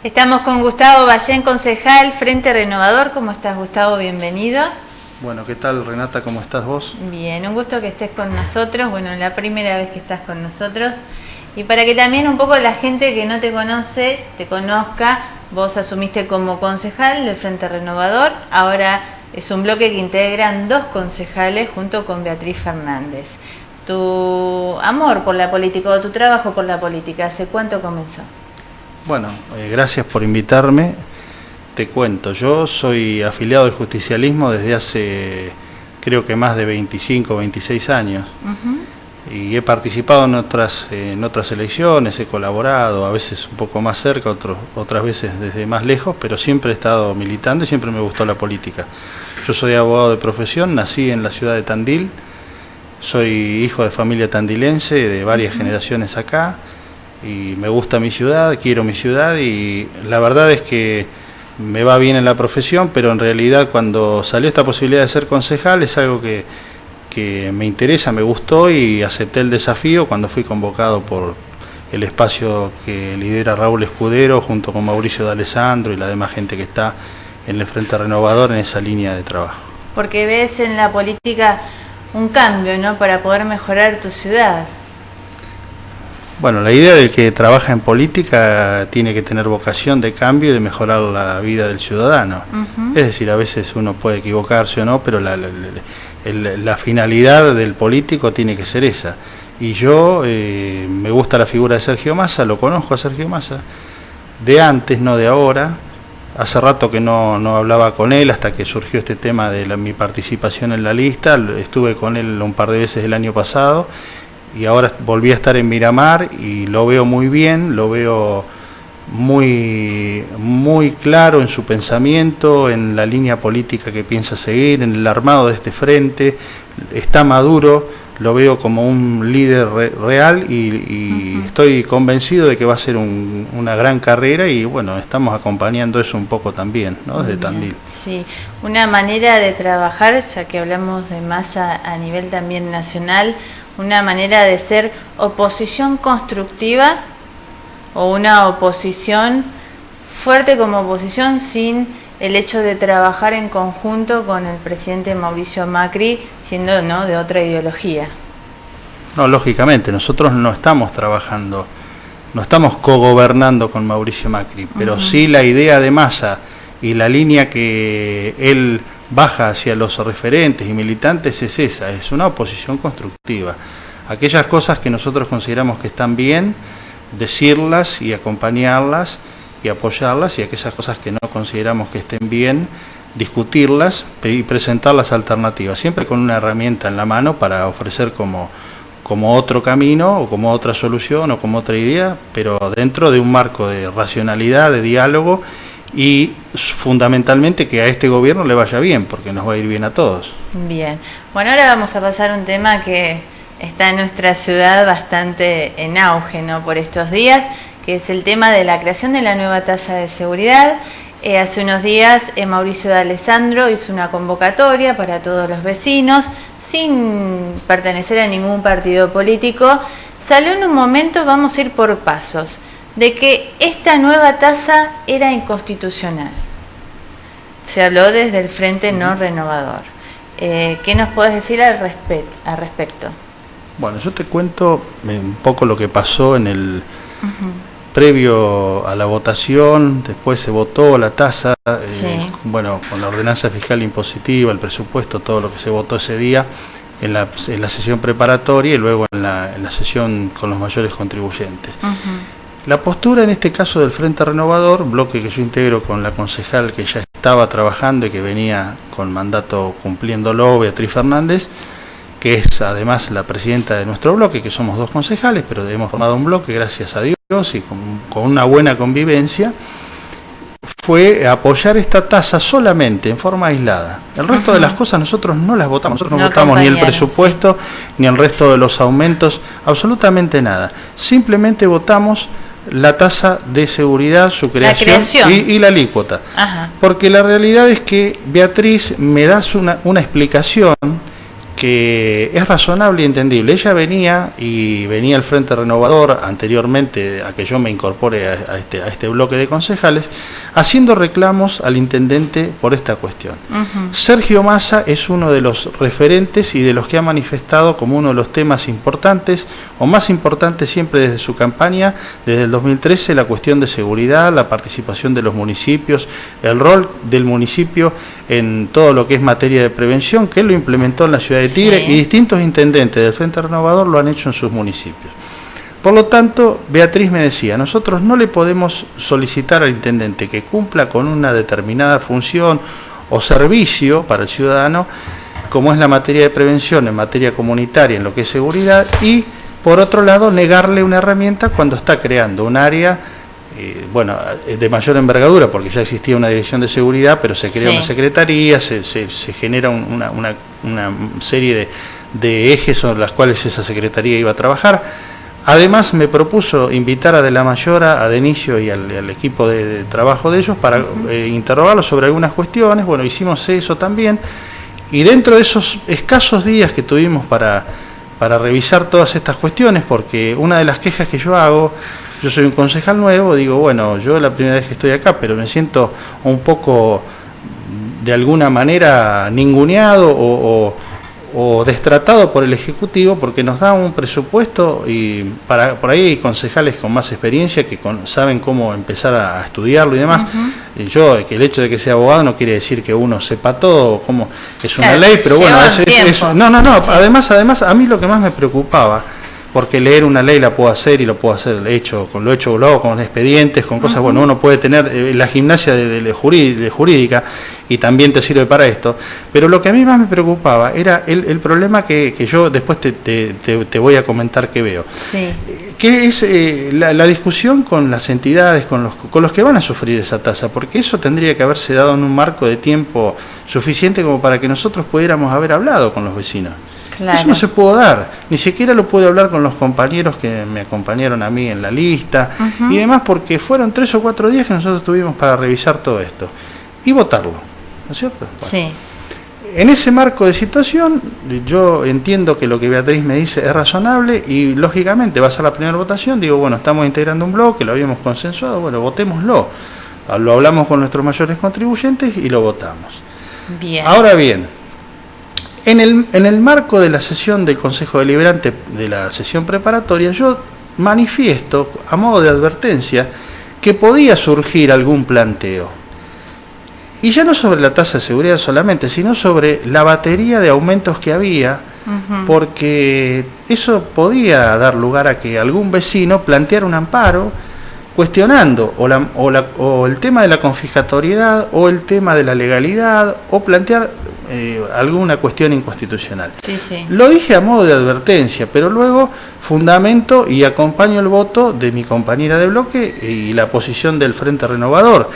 Estamos con Gustavo Ballén, concejal, Frente Renovador. ¿Cómo estás, Gustavo? Bienvenido. Bueno, ¿qué tal, Renata? ¿Cómo estás vos? Bien, un gusto que estés con nosotros. Bueno, la primera vez que estás con nosotros. Y para que también un poco la gente que no te conoce, te conozca, vos asumiste como concejal del Frente Renovador. Ahora es un bloque que integran dos concejales junto con Beatriz Fernández. Tu amor por la política o tu trabajo por la política, ¿hace cuánto comenzó? Bueno, gracias por invitarme. Te cuento, yo soy afiliado del justicialismo desde hace creo que más de 25 o 26 años. Y he participado en otras elecciones, he colaborado, a veces un poco más cerca, otras veces desde más lejos, pero siempre he estado militando y siempre me gustó la política. Yo soy abogado de profesión, nací en la ciudad de Tandil, soy hijo de familia tandilense, de varias generaciones acá, y me gusta mi ciudad, quiero mi ciudad, y la verdad es que me va bien en la profesión, pero en realidad cuando salió esta posibilidad de ser concejal es algo que me interesa, me gustó y acepté el desafío cuando fui convocado por el espacio que lidera Raúl Escudero junto con Mauricio D'Alessandro y la demás gente que está en el Frente Renovador en esa línea de trabajo. Porque ves en la política un cambio, ¿no?, para poder mejorar tu ciudad. Bueno, la idea del que trabaja en política tiene que tener vocación de cambio y de mejorar la vida del ciudadano. Es decir, a veces uno puede equivocarse o no, pero la finalidad del político tiene que ser esa. Y yo me gusta la figura de Sergio Massa, lo conozco a Sergio Massa, de antes, no de ahora. Hace rato que no hablaba con él hasta que surgió este tema de mi participación en la lista. Estuve con él un par de veces el año pasado y ahora volví a estar en Miramar y lo veo muy bien, lo veo muy claro en su pensamiento, en la línea política que piensa seguir, en el armado de este frente. Está maduro, lo veo como un líder real y estoy convencido de que va a ser una gran carrera y bueno, estamos acompañando eso un poco también, ¿no?, desde Tandil. Sí, una manera de trabajar, ya que hablamos de Massa a nivel también nacional, una manera de ser oposición constructiva o una oposición fuerte como oposición sin el hecho de trabajar en conjunto con el presidente Mauricio Macri, siendo, ¿no?, de otra ideología. No, lógicamente, nosotros no estamos trabajando, no estamos cogobernando con Mauricio Macri, pero sí la idea de Massa y la línea que él baja hacia los referentes y militantes es esa, es una oposición constructiva. Aquellas cosas que nosotros consideramos que están bien, decirlas y acompañarlas y apoyarlas, y aquellas cosas que no consideramos que estén bien, discutirlas y presentar las alternativas, siempre con una herramienta en la mano para ofrecer como otro camino o como otra solución o como otra idea, pero dentro de un marco de racionalidad, de diálogo y fundamentalmente que a este gobierno le vaya bien, porque nos va a ir bien a todos. Bien, bueno, ahora vamos a pasar a un tema que está en nuestra ciudad bastante en auge, ¿no?, por estos días, que es el tema de la creación de la nueva tasa de seguridad. Hace unos días Mauricio D'Alessandro hizo una convocatoria para todos los vecinos, sin pertenecer a ningún partido político. Salió en un momento, vamos a ir por pasos, de que esta nueva tasa era inconstitucional. Se habló desde el Frente No Renovador. ¿Qué nos puedes decir al respecto? Bueno, yo te cuento un poco lo que pasó en el previo a la votación. Después se votó la tasa, bueno, con la ordenanza fiscal impositiva, el presupuesto, todo lo que se votó ese día en la sesión preparatoria y luego en la sesión con los mayores contribuyentes. La postura en este caso del Frente Renovador, bloque que yo integro con la concejal que ya estaba trabajando y que venía con mandato cumpliéndolo, Beatriz Fernández, que es además la presidenta de nuestro bloque, que somos dos concejales, pero hemos formado un bloque, gracias a Dios, y con una buena convivencia, fue apoyar esta tasa solamente en forma aislada. El resto de las cosas nosotros no las votamos, nosotros no votamos ni el presupuesto, ni el resto de los aumentos, absolutamente nada. Simplemente votamos la tasa de seguridad, su creación. Y la alícuota. Porque la realidad es que Beatriz me das una explicación porque es razonable y entendible. Ella venía el Frente Renovador anteriormente a que yo me incorpore a este bloque de concejales, haciendo reclamos al intendente por esta cuestión. Sergio Massa es uno de los referentes y de los que ha manifestado como uno de los temas importantes o más importantes siempre desde su campaña, desde el 2013, la cuestión de seguridad, la participación de los municipios, el rol del municipio en todo lo que es materia de prevención, que él lo implementó en la ciudad de Tigre, y distintos intendentes del Frente Renovador lo han hecho en sus municipios. Por lo tanto, Beatriz me decía, nosotros no le podemos solicitar al intendente que cumpla con una determinada función o servicio para el ciudadano, como es la materia de prevención, en materia comunitaria, en lo que es seguridad, y por otro lado, negarle una herramienta cuando está creando un área de mayor envergadura, porque ya existía una dirección de seguridad, pero se crea una secretaría, se genera una serie de ejes sobre las cuales esa secretaría iba a trabajar. Además, me propuso invitar a De la Mayora, a Denicio y al equipo de trabajo de ellos para interrogarlos sobre algunas cuestiones. Bueno, hicimos eso también, y dentro de esos escasos días que tuvimos para revisar todas estas cuestiones, porque una de las quejas que yo hago, yo soy un concejal nuevo, digo, bueno, yo la primera vez que estoy acá, pero me siento un poco, de alguna manera, ninguneado o destratado por el Ejecutivo, porque nos da un presupuesto y por ahí hay concejales con más experiencia que saben cómo empezar a estudiarlo y demás. Y yo, que el hecho de que sea abogado no quiere decir que uno sepa todo, cómo es una ley, pero bueno, además, a mí lo que más me preocupaba, porque leer una ley la puedo hacer y lo puedo hacer lo hecho con expedientes, con cosas, bueno, uno puede tener la gimnasia de jurídica y también te sirve para esto, pero lo que a mí más me preocupaba era el problema que yo después te voy a comentar que veo, que es la discusión con las entidades, con los que van a sufrir esa tasa, porque eso tendría que haberse dado en un marco de tiempo suficiente como para que nosotros pudiéramos haber hablado con los vecinos. Claro. Eso no se pudo dar, ni siquiera lo pude hablar con los compañeros que me acompañaron a mí en la lista y demás, porque fueron 3 o 4 días que nosotros tuvimos para revisar todo esto y votarlo, ¿no es cierto? Bueno, sí. En ese marco de situación, yo entiendo que lo que Beatriz me dice es razonable y lógicamente va a ser la primera votación, digo, bueno, estamos integrando un bloque, lo habíamos consensuado, bueno, votémoslo, lo hablamos con nuestros mayores contribuyentes y lo votamos. Bien. Ahora bien, en el marco de la sesión del Consejo Deliberante, de la sesión preparatoria, yo manifiesto, a modo de advertencia, que podía surgir algún planteo. Y ya no sobre la tasa de seguridad solamente, sino sobre la batería de aumentos que había, porque eso podía dar lugar a que algún vecino planteara un amparo cuestionando o el tema de la confiscatoriedad o el tema de la legalidad o plantear alguna cuestión inconstitucional. Lo dije a modo de advertencia, pero luego fundamento y acompaño el voto de mi compañera de bloque y la posición del Frente Renovador,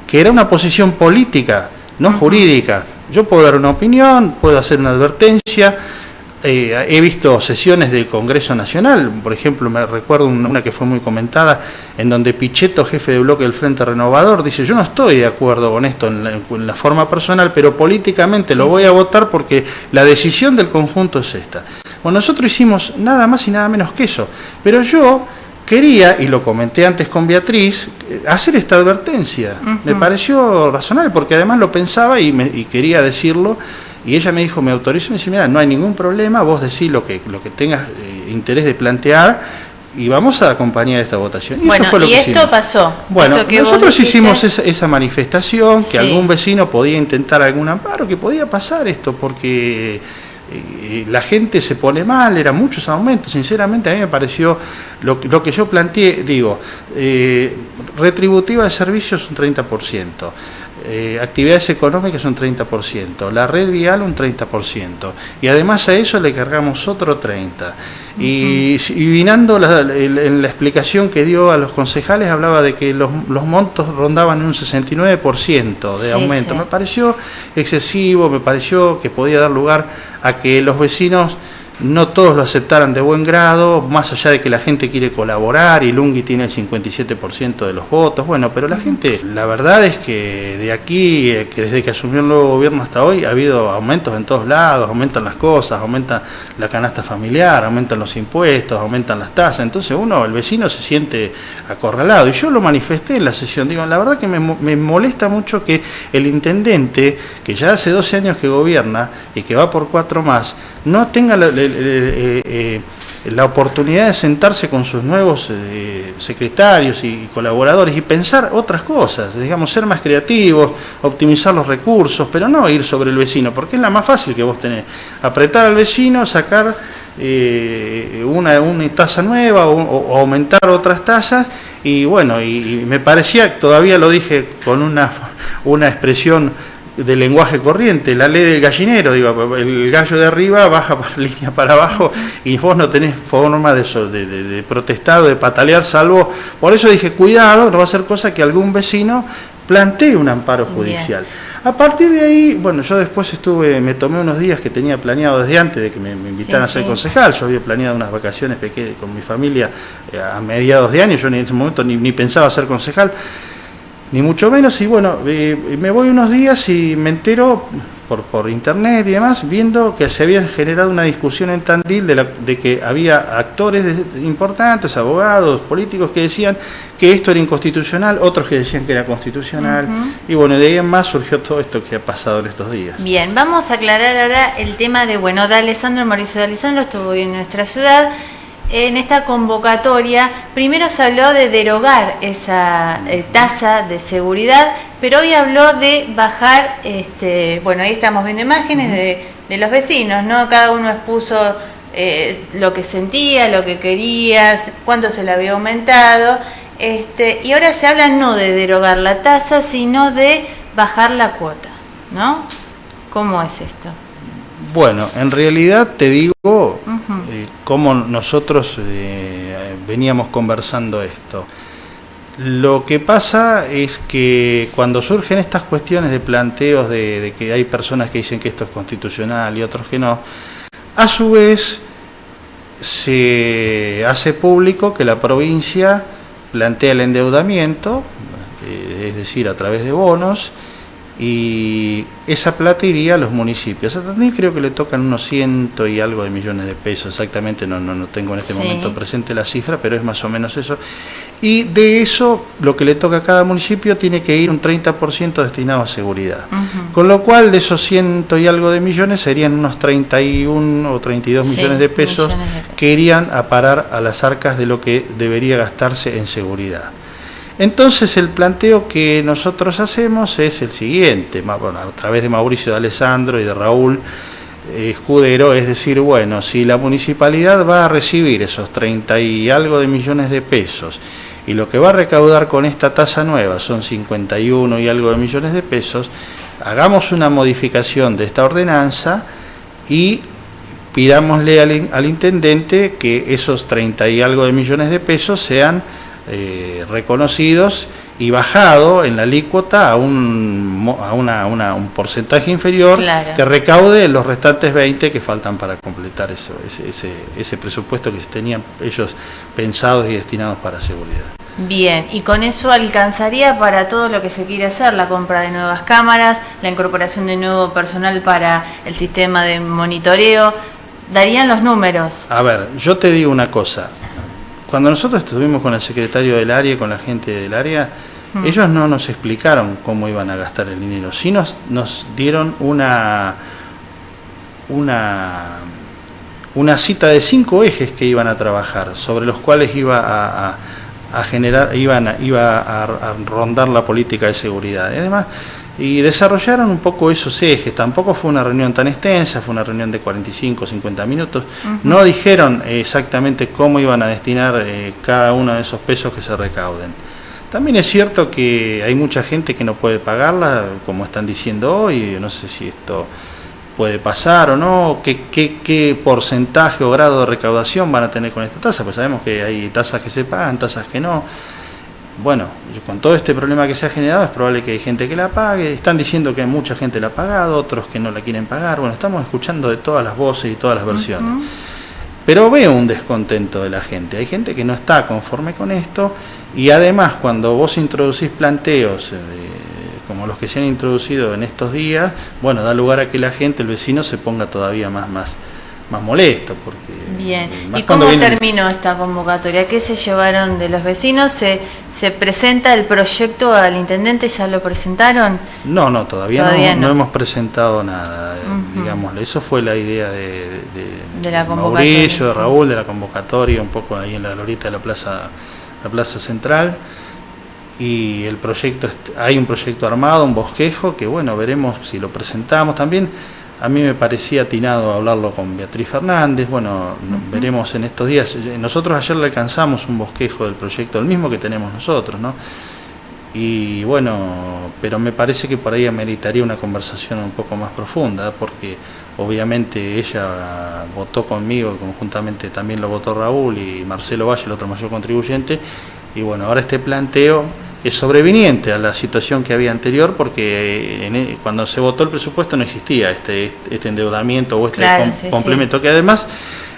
que era una posición política, no jurídica. Yo puedo dar una opinión, puedo hacer una advertencia. He visto sesiones del Congreso Nacional, por ejemplo, me recuerdo una que fue muy comentada, en donde Pichetto, jefe de bloque del Frente Renovador, dice, yo no estoy de acuerdo con esto en la forma personal, pero políticamente lo voy a votar porque la decisión del conjunto es esta. Bueno, nosotros hicimos nada más y nada menos que eso, pero yo quería, y lo comenté antes con Beatriz, hacer esta advertencia. Me pareció razonable, porque además lo pensaba y quería decirlo. Y ella me dijo, me autorizó, y me dice, mira, no hay ningún problema, vos decís lo que tengas interés de plantear y vamos a acompañar esta votación. Y bueno, eso fue lo que esto hicimos. Pasó. Bueno, esto nosotros hicimos esa manifestación, que algún vecino podía intentar algún amparo, que podía pasar esto, porque la gente se pone mal, eran muchos aumentos. Sinceramente a mí me pareció, lo que yo planteé, digo, retributiva de servicios un 30%. Actividades económicas un 30%, la red vial un 30%, y además a eso le cargamos otro 30%. Y vinando en la explicación que dio a los concejales, hablaba de que los montos rondaban un 69% de aumento. Me pareció excesivo, me pareció que podía dar lugar a que los vecinos no todos lo aceptaran de buen grado, más allá de que la gente quiere colaborar y Lunghi tiene el 57% de los votos. Bueno, pero la gente, la verdad es que de aquí, que desde que asumió el nuevo gobierno hasta hoy, ha habido aumentos en todos lados, aumentan las cosas, aumenta la canasta familiar, aumentan los impuestos, aumentan las tasas. Entonces el vecino se siente acorralado. Y yo lo manifesté en la sesión. Digo, la verdad que me molesta mucho que el intendente, que ya hace 12 años que gobierna y que va por 4 más, no tenga la oportunidad de sentarse con sus nuevos secretarios y colaboradores y pensar otras cosas, digamos, ser más creativos, optimizar los recursos, pero no ir sobre el vecino, porque es la más fácil que vos tenés, apretar al vecino, sacar una tasa nueva o aumentar otras tasas, y bueno, y me parecía, todavía lo dije con una expresión de lenguaje corriente, la ley del gallinero, digo, el gallo de arriba baja línea para abajo y vos no tenés forma de protestar o de patalear, salvo, por eso dije, cuidado, no va a ser cosa que algún vecino plantee un amparo judicial. Bien. A partir de ahí, bueno, yo después me tomé unos días que tenía planeado desde antes de que me invitaran a ser concejal. Yo había planeado unas vacaciones pequeñas con mi familia a mediados de año, yo en ese momento ni pensaba ser concejal, ni mucho menos, y bueno, me voy unos días y me entero por internet y demás, viendo que se había generado una discusión en Tandil de que había actores importantes, abogados, políticos que decían que esto era inconstitucional, otros que decían que era constitucional, y bueno, de ahí en más surgió todo esto que ha pasado en estos días. Bien, vamos a aclarar ahora el tema de, Mauricio de Alessandro estuvo hoy en nuestra ciudad. En esta convocatoria, primero se habló de derogar esa tasa de seguridad, pero hoy habló de bajar, ahí estamos viendo imágenes de los vecinos, ¿no? Cada uno expuso lo que sentía, lo que quería, cuánto se le había aumentado, y ahora se habla no de derogar la tasa, sino de bajar la cuota, ¿no? ¿Cómo es esto? Bueno, en realidad te digo cómo nosotros veníamos conversando esto. Lo que pasa es que cuando surgen estas cuestiones de planteos de que hay personas que dicen que esto es constitucional y otros que no, a su vez se hace público que la provincia plantea el endeudamiento, es decir, a través de bonos, y esa plata iría a los municipios. A Tandil creo que le tocan unos 100 y algo de millones de pesos, exactamente no tengo en este momento presente la cifra, pero es más o menos eso. Y de eso, lo que le toca a cada municipio tiene que ir un 30% destinado a seguridad. Con lo cual, de esos 100 y algo de millones, serían unos 31 o 32 millones de pesos que irían a parar a las arcas de lo que debería gastarse en seguridad. Entonces el planteo que nosotros hacemos es el siguiente, a través de Mauricio de Alessandro y de Raúl Escudero, es decir, bueno, si la municipalidad va a recibir esos 30 y algo de millones de pesos y lo que va a recaudar con esta tasa nueva son 51 y algo de millones de pesos, hagamos una modificación de esta ordenanza y pidámosle al intendente que esos 30 y algo de millones de pesos sean reconocidos y bajado en la alícuota a un porcentaje inferior, claro, que recaude los restantes 20 que faltan para completar ese presupuesto que tenían ellos pensados y destinados para seguridad. Bien, y con eso alcanzaría para todo lo que se quiere hacer, la compra de nuevas cámaras, la incorporación de nuevo personal para el sistema de monitoreo, darían los números. A ver, yo te digo una cosa. Cuando nosotros estuvimos con el secretario del área, con la gente del área, ellos no nos explicaron cómo iban a gastar el dinero. Sí nos dieron una cita de 5 ejes que iban a trabajar, sobre los cuales iba a rondar la política de seguridad. Además, y desarrollaron un poco esos ejes. Tampoco fue una reunión tan extensa, fue una reunión de 45 o 50 minutos. No dijeron exactamente cómo iban a destinar cada uno de esos pesos que se recauden. También es cierto que hay mucha gente que no puede pagarla, como están diciendo hoy. No sé si esto puede pasar o no, qué porcentaje o grado de recaudación van a tener con esta tasa, pues sabemos que hay tasas que se pagan, tasas que no. bueno, con todo este problema que se ha generado es probable que hay gente que la pague, están diciendo que mucha gente la ha pagado, otros que no la quieren pagar, bueno, estamos escuchando de todas las voces y todas las versiones. Pero veo un descontento de la gente, hay gente que no está conforme con esto, y además cuando vos introducís planteos como los que se han introducido en estos días, bueno, da lugar a que la gente, el vecino, se ponga todavía más molesto. Porque bien, ¿y cómo terminó esta convocatoria? ¿Qué se llevaron de los vecinos? ¿Se presenta el proyecto al intendente? ¿Ya lo presentaron? No, todavía no hemos presentado nada, digámosle. Eso fue la idea de la convocatoria, Mauricio, de Raúl, de la convocatoria, un poco ahí en la glorieta de la plaza central. Y el proyecto, hay un proyecto armado, un bosquejo, que bueno, veremos si lo presentamos también. A mí me parecía atinado hablarlo con Beatriz Fernández, bueno, veremos en estos días. Nosotros ayer le alcanzamos un bosquejo del proyecto, el mismo que tenemos nosotros, ¿no? Y bueno, pero me parece que por ahí ameritaría una conversación un poco más profunda, porque obviamente ella votó conmigo, conjuntamente también lo votó Raúl y Marcelo Valle, el otro mayor contribuyente, y bueno, ahora este planteo es sobreviniente a la situación que había anterior, porque cuando se votó el presupuesto no existía este endeudamiento o este complemento, que además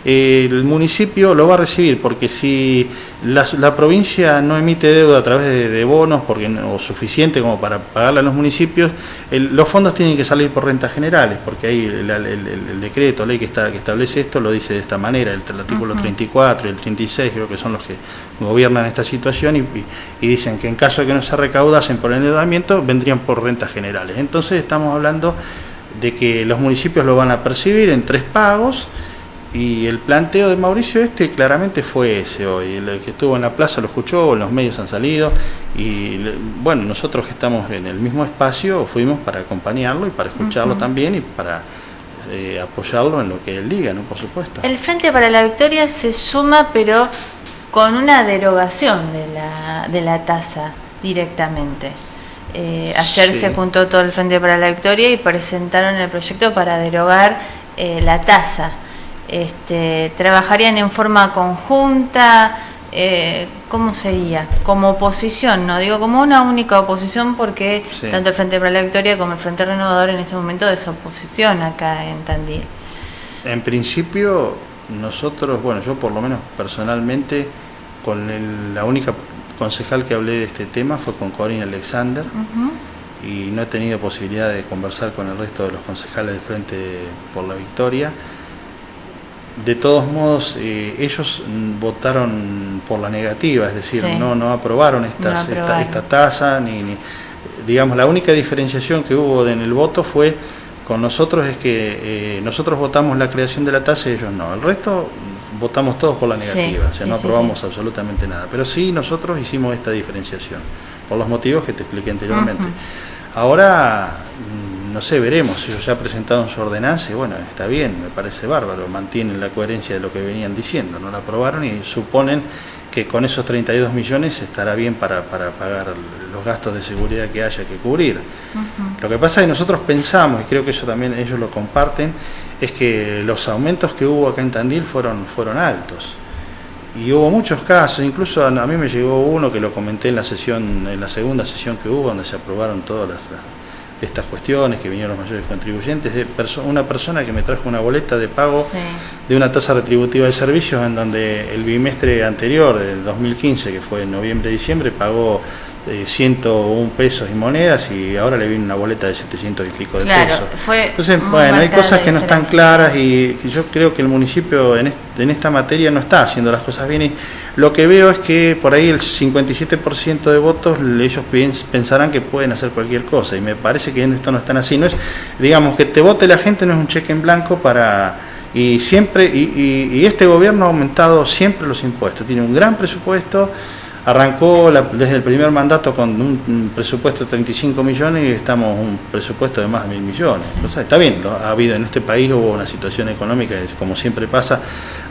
el municipio lo va a recibir, porque si la provincia no emite deuda a través de bonos o suficiente como para pagarle a los municipios, los fondos tienen que salir por rentas generales, porque ahí el decreto, ley que establece esto, lo dice de esta manera, el artículo 34 y el 36 creo que son los que gobiernan esta situación, y dicen que en caso de que no se recaudasen por el endeudamiento, vendrían por rentas generales. Entonces estamos hablando de que los municipios lo van a percibir en 3 pagos, y el planteo de Mauricio claramente fue ese hoy. El que estuvo en la plaza lo escuchó, los medios han salido, y bueno, nosotros que estamos en el mismo espacio fuimos para acompañarlo y para escucharlo también, y para apoyarlo en lo que él diga, ¿no? Por supuesto. El Frente para la Victoria se suma, pero con una derogación de la tasa directamente. Ayer se juntó todo el Frente para la Victoria y presentaron el proyecto para derogar la tasa. ¿Trabajarían en forma conjunta? ¿Cómo sería? Como oposición, no digo como una única oposición, porque tanto el Frente para la Victoria como el Frente Renovador en este momento es oposición acá en Tandil. En principio, nosotros, bueno, yo por lo menos personalmente, la única concejal que hablé de este tema fue con Corina Alexander, y no he tenido posibilidad de conversar con el resto de los concejales de Frente por la Victoria. De todos modos, ellos votaron por la negativa, es decir, no aprobaron esta tasa, digamos, la única diferenciación que hubo en el voto fue con nosotros, es que nosotros votamos la creación de la tasa y ellos no. El resto votamos todos por la negativa, o sea, no aprobamos absolutamente nada. Pero sí, nosotros hicimos esta diferenciación, por los motivos que te expliqué anteriormente. Ahora, no sé, veremos. Ellos ya presentaron su ordenanza y bueno, está bien, me parece bárbaro, mantienen la coherencia de lo que venían diciendo, no la aprobaron y suponen que con esos 32 millones estará bien para pagar los gastos de seguridad que haya que cubrir. Lo que pasa es que nosotros pensamos, y creo que eso también ellos lo comparten, es que los aumentos que hubo acá en Tandil fueron altos. Y hubo muchos casos, incluso a mí me llegó uno que lo comenté en la segunda sesión que hubo, donde se aprobaron todas estas cuestiones, que vinieron los mayores contribuyentes, de una persona que me trajo una boleta de pago de una tasa retributiva de servicios, en donde el bimestre anterior, del 2015, que fue en noviembre-diciembre, pagó 101 pesos y monedas, y ahora le viene una boleta de 700 y pico de pesos. Entonces, bueno, hay cosas que no están claras, y yo creo que el municipio en esta materia no está haciendo las cosas bien, y lo que veo es que por ahí el 57% de votos ellos pensarán que pueden hacer cualquier cosa, y me parece que esto no es tan así. No es, digamos, que te vote la gente no es un cheque en blanco y siempre, y este gobierno ha aumentado siempre los impuestos, tiene un gran presupuesto. Arrancó desde el primer mandato con un presupuesto de 35 millones y estamos un presupuesto de más de 1.000 millones. O sea, está bien, ha habido en este país, hubo una situación económica, como siempre pasa,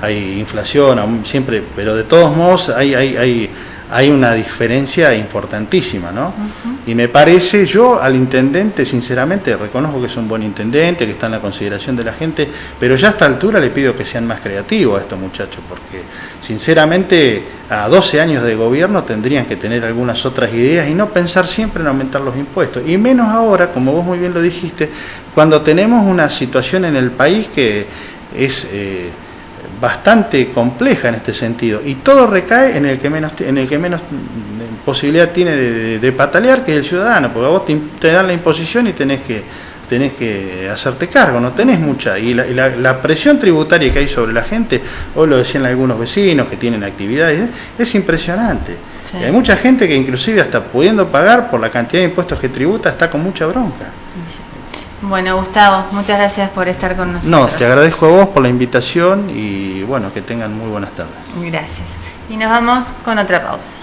hay inflación, siempre, pero de todos modos hay hay una diferencia importantísima, ¿no? Y me parece, yo al intendente, sinceramente, reconozco que es un buen intendente, que está en la consideración de la gente, pero ya a esta altura le pido que sean más creativos a estos muchachos, porque sinceramente a 12 años de gobierno tendrían que tener algunas otras ideas y no pensar siempre en aumentar los impuestos, y menos ahora, como vos muy bien lo dijiste, cuando tenemos una situación en el país que es bastante compleja en este sentido, y todo recae en el que menos posibilidad tiene de patalear, que es el ciudadano, porque a vos te dan la imposición y tenés que hacerte cargo, no tenés mucha, y la presión tributaria que hay sobre la gente, hoy lo decían algunos vecinos que tienen actividades, es impresionante. Sí. Hay mucha gente que inclusive hasta pudiendo pagar por la cantidad de impuestos que tributa está con mucha bronca. Sí. Bueno, Gustavo, muchas gracias por estar con nosotros. No, te agradezco a vos por la invitación y bueno, que tengan muy buenas tardes. Gracias. Y nos vamos con otra pausa.